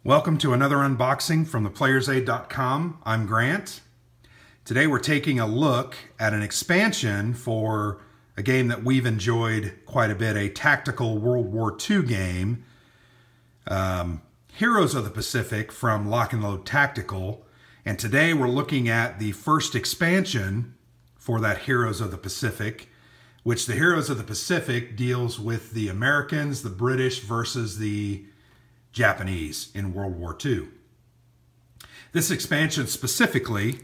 Welcome to another unboxing from theplayersaid.com. I'm Grant. Today we're taking a look at an expansion for a game that we've enjoyed quite a bit, a tactical World War II game, Heroes of the Pacific from Lock and Load Tactical. And today we're looking at the first expansion for that Heroes of the Pacific, which the Heroes of the Pacific deals with the Americans, the British versus the Japanese in World War II. This expansion specifically,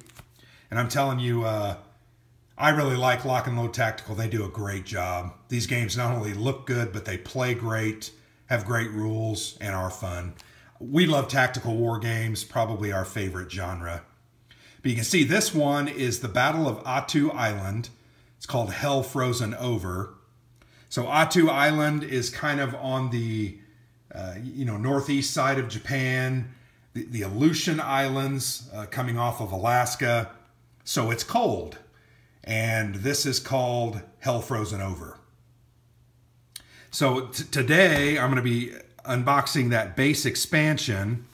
and I'm telling you, I really like Lock and Load Tactical. They do a great job. These games not only look good, but they play great, have great rules, and are fun. We love tactical war games, probably our favorite genre. But you can see this one is the Battle of Attu Island. It's called Hell Frozen Over. So Attu Island is kind of on the northeast side of Japan, the Aleutian Islands coming off of Alaska. So it's cold. And this is called Hell Frozen Over. So today I'm going to be unboxing that base expansion.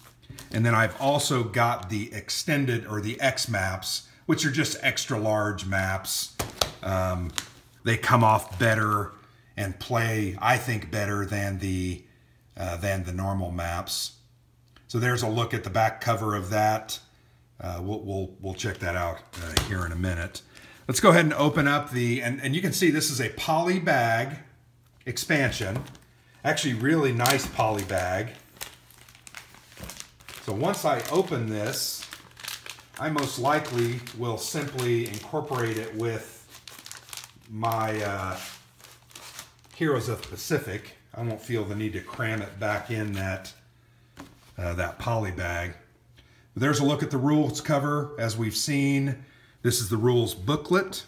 And then I've also got the extended or the X maps, which are just extra large maps. They come off better and play, I think, better than the normal maps. So there's a look at the back cover of that. We'll check that out here in a minute. Let's go ahead and open up and you can see this is a poly bag expansion. Actually, really nice poly bag. So once I open this, I most likely will simply incorporate it with my Heroes of the Pacific. I won't feel the need to cram it back in that poly bag. There's a look at the rules cover. As we've seen, this is the rules booklet.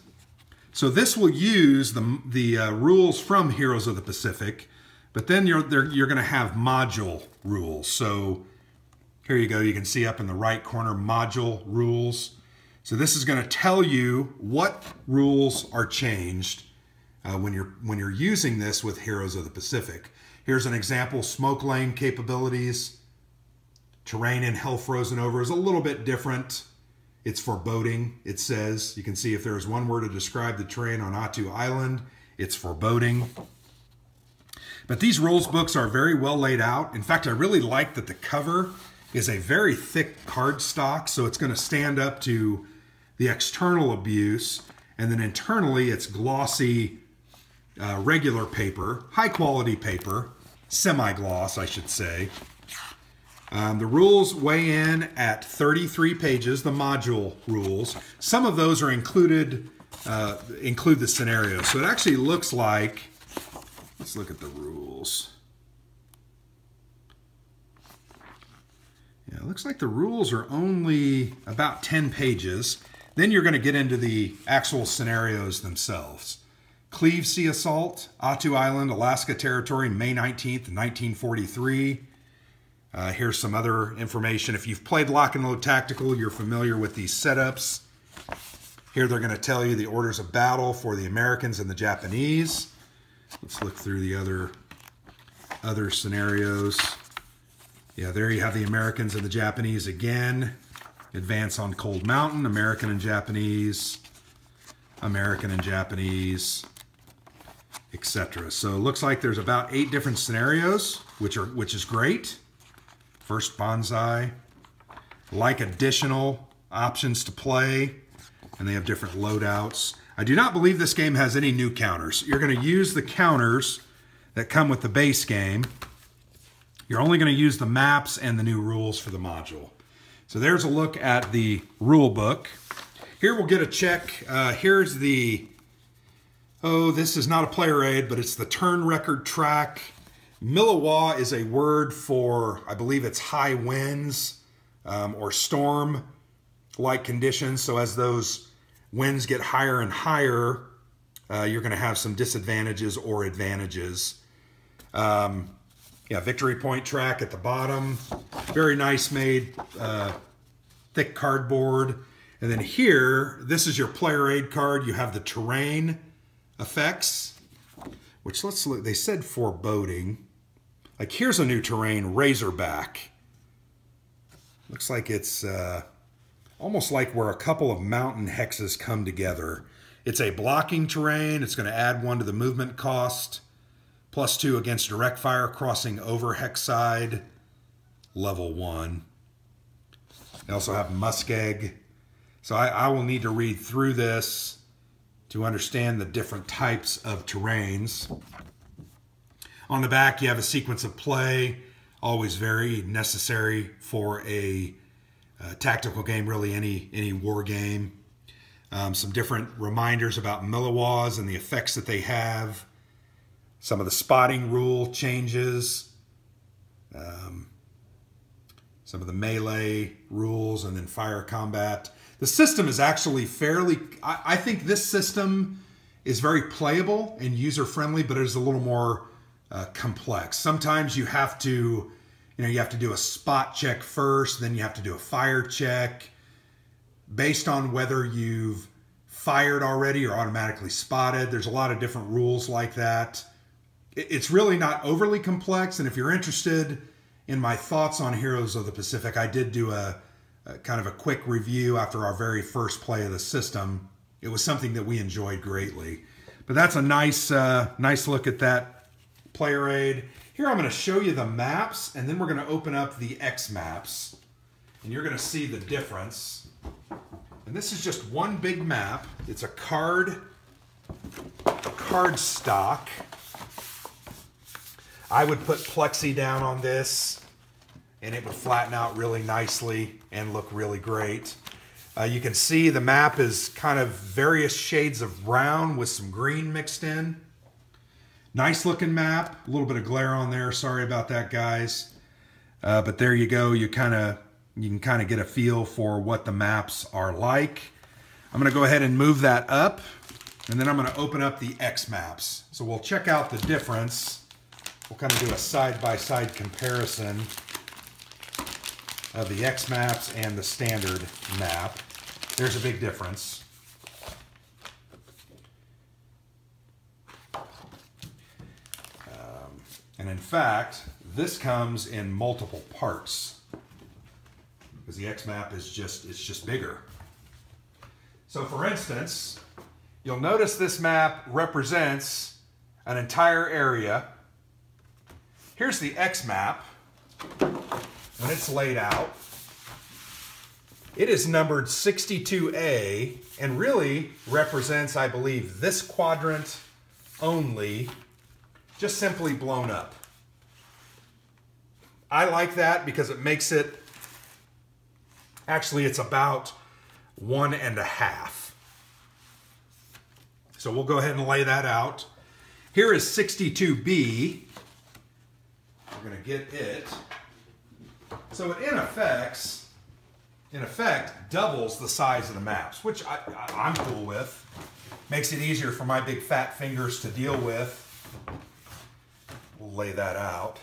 So this will use the rules from Heroes of the Pacific, but then you're going to have module rules. So here you go. You can see up in the right corner, module rules. So this is going to tell you what rules are changed when you're using this with Heroes of the Pacific. Here's an example: smoke lane capabilities. Terrain in Hell Frozen Over is a little bit different. It's foreboding, it says. You can see if there's one word to describe the terrain on Attu Island, it's foreboding. But these rules books are very well laid out. In fact, I really like that the cover is a very thick cardstock, so it's going to stand up to the external abuse. And then internally, it's glossy, regular paper, high quality paper, semi-gloss, I should say. The rules weigh in at 33 pages, the module rules. Some of those are include the scenarios. So it actually looks like, let's look at the rules. Yeah, it looks like the rules are only about 10 pages. Then you're going to get into the actual scenarios themselves. Cleve Sea Assault, Attu Island, Alaska Territory, May 19th, 1943. Here's some other information. If you've played Lock and Load Tactical, you're familiar with these setups. Here they're going to tell you the orders of battle for the Americans and the Japanese. Let's look through the other scenarios. Yeah, there you have the Americans and the Japanese again. Advance on Cold Mountain, American and Japanese, etc. So it looks like there's about 8 different scenarios, which is great. First bonsai, like additional options to play, and they have different loadouts. I do not believe this game has any new counters. You're going to use the counters that come with the base game. You're only going to use the maps and the new rules for the module. So there's a look at the rule book. Here we'll get a check. Here's the, this is not a player aid, but it's the turn record track. Milliwa is a word for, I believe it's high winds or storm-like conditions. So as those winds get higher and higher, you're going to have some disadvantages or advantages. Yeah, victory point track at the bottom. Very nice made, thick cardboard. And then here, this is your player aid card. You have the terrain effects, which let's look, they said foreboding. Like here's a new terrain, Razorback. Looks like it's almost like where a couple of mountain hexes come together. It's a blocking terrain. It's going to add 1 to the movement cost. +2 against direct fire crossing over hex side. Level 1. They also have muskeg. So I will need to read through this to understand the different types of terrains. On the back, you have a sequence of play, always very necessary for a tactical game, really any war game. Some different reminders about Milliwas and the effects that they have. Some of the spotting rule changes. Some of the melee rules, and then fire combat. The system is actually fairly, I think this system is very playable and user-friendly, but it is a little more complex. Sometimes you have to, you have to do a spot check first, then you have to do a fire check. Based on whether you've fired already or automatically spotted, there's a lot of different rules like that. It's really not overly complex, and if you're interested in my thoughts on Heroes of the Pacific, I did do a kind of a quick review after our very first play of the system. It was something that we enjoyed greatly. But that's a nice look at that player aid. Here I'm going to show you the maps, and then we're going to open up the X maps, and you're going to see the difference. And this is just one big map. It's a card stock. I would put plexi down on this, and it would flatten out really nicely and look really great. You can see the map is kind of various shades of brown with some green mixed in. Nice looking map. A little bit of glare on there. Sorry about that, guys. But there you go. You can kind of get a feel for what the maps are like. I'm going to go ahead and move that up, and then I'm going to open up the X maps. So we'll check out the difference. We'll kind of do a side-by-side comparison of the X maps and the standard map. There's a big difference. And in fact, this comes in multiple parts because the X map is just bigger. So for instance, you'll notice this map represents an entire area. Here's the X map. When it's laid out, it is numbered 62A and really represents, I believe, this quadrant only, just simply blown up. I like that because it makes it, actually it's about 1.5. So we'll go ahead and lay that out. Here is 62B. We're going to get it. So it in effect doubles the size of the maps, which I'm cool with. Makes it easier for my big fat fingers to deal with. We'll lay that out,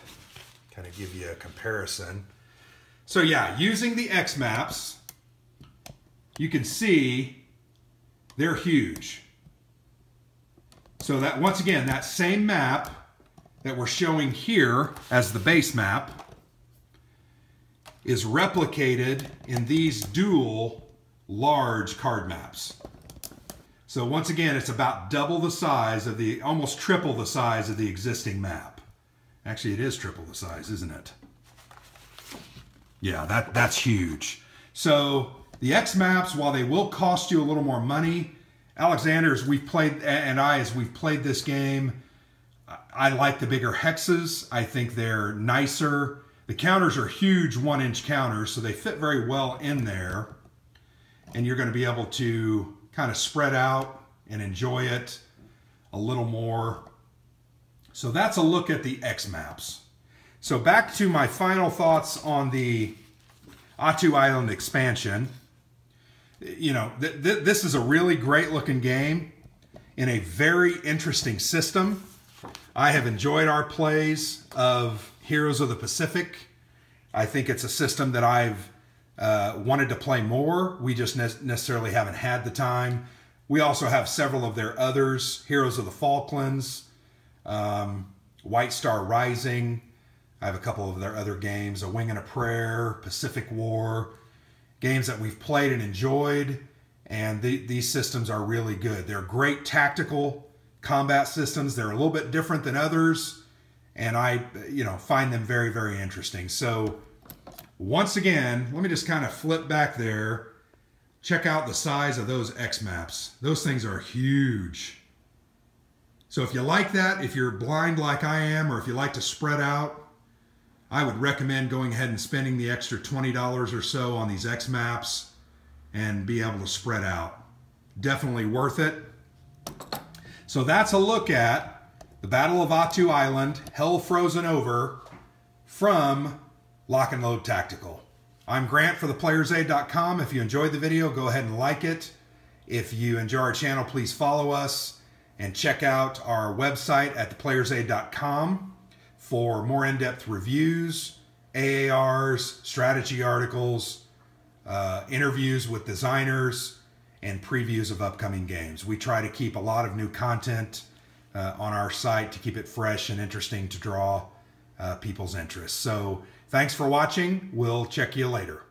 kind of give you a comparison. So yeah, using the X maps, you can see they're huge. So that, once again, that same map that we're showing here as the base map is replicated in these dual large card maps. So once again, it's about double the size of the, almost triple the size of the existing map. Actually, it is triple the size, isn't it? Yeah, that's huge. So the X maps, while they will cost you a little more money, Alexander, as we've played, and as we've played this game, I like the bigger hexes. I think they're nicer. The counters are huge 1-inch counters, so they fit very well in there. And you're going to be able to kind of spread out and enjoy it a little more. So that's a look at the X maps. So back to my final thoughts on the Attu Island expansion. You know, this is a really great looking game in a very interesting system. I have enjoyed our plays of Heroes of the Pacific. I think it's a system that I've wanted to play more. We just necessarily haven't had the time. We also have several of their others, Heroes of the Falklands, White Star Rising, I have a couple of their other games, A Wing and a Prayer, Pacific War, games that we've played and enjoyed. And these systems are really good. They're great tactical combat systems. They're a little bit different than others, and I find them very, very interesting. So once again, let me just kind of flip back there. Check out the size of those X maps. Those things are huge. So if you like that, if you're blind like I am, or if you like to spread out, I would recommend going ahead and spending the extra $20 or so on these X maps and be able to spread out. Definitely worth it. So that's a look at the Battle of Attu Island, Hell Frozen Over, from Lock and Load Tactical. I'm Grant for theplayersaid.com. If you enjoyed the video, go ahead and like it. If you enjoy our channel, please follow us and check out our website at theplayersaid.com for more in-depth reviews, AARs, strategy articles, interviews with designers, and previews of upcoming games. We try to keep a lot of new content on our site to keep it fresh and interesting to draw people's interest. So thanks for watching. We'll check you later.